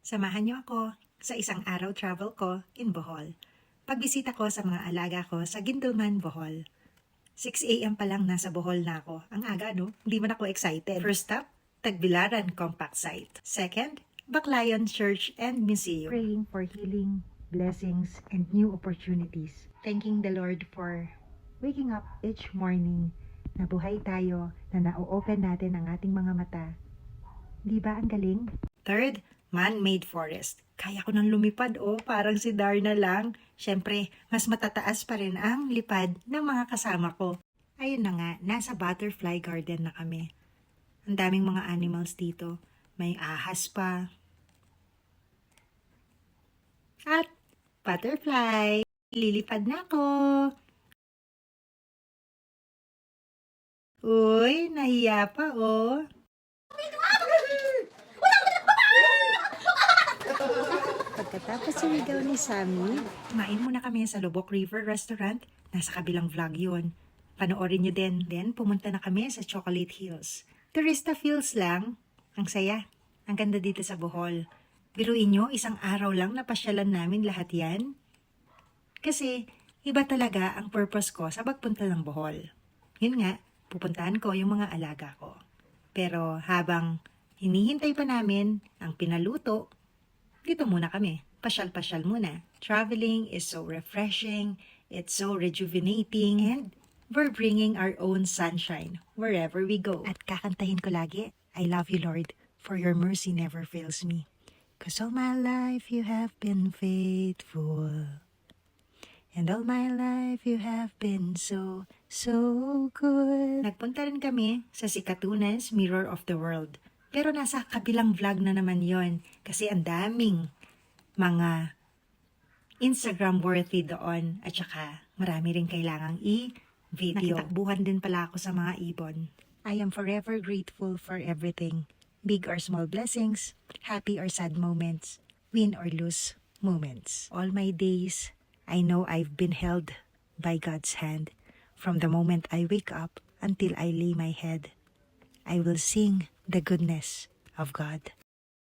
Samahan niyo ako sa isang araw travel ko in Bohol. Pagbisita ko sa mga alaga ko sa Gindulman, Bohol. 6 a.m. pa lang nasa Bohol na ako. Ang aga, no? Hindi man ako excited. First stop, Tagbilaran Compact Site. Second, Baclayon Church and Museum. Praying for healing, blessings, and new opportunities. Thanking the Lord for waking up each morning na buhay tayo, na na-open natin ang ating mga mata. Di ba ang galing? Third, man-made forest. Kaya ko nang lumipad, parang si Darna lang. Siyempre, mas matataas pa rin ang lipad ng mga kasama ko. Ayun na nga, nasa butterfly garden na kami. Ang daming mga animals dito. May ahas pa. At butterfly. Lilipad na ako. Uy, nahiya pa, Pagkatapos sumigaw ni Sammy, kumain muna kami sa Lubok River Restaurant. Nasa kabilang vlog yun. Panoorin nyo din. Then, pumunta na kami sa Chocolate Hills. Turista feels lang. Ang saya. Ang ganda dito sa Bohol. Biruin nyo, isang araw lang napasyalan namin lahat yan. Kasi, iba talaga ang purpose ko sa pagpunta ng Bohol. Yun nga, pupuntahan ko yung mga alaga ko. Pero habang hinihintay pa namin ang pinaluto, dito muna kami. Pasyal-pasyal muna. Traveling is so refreshing, it's so rejuvenating, and we're bringing our own sunshine wherever we go. At kakantahin ko lagi, I love you, Lord, for your mercy never fails me. 'Cause all my life you have been faithful. And all my life you have been so, so good. Nagpunta rin kami sa Sikatunas Mirror of the World. Pero nasa kabilang vlog na naman yon kasi ang daming mga Instagram worthy doon at saka marami rin kailangang i-video. Nakitakbuhan din pala ako sa mga ibon. I am forever grateful for everything. Big or small blessings, happy or sad moments, win or lose moments. All my days, I know I've been held by God's hand. From the moment I wake up until I lay my head, I will sing the goodness of God.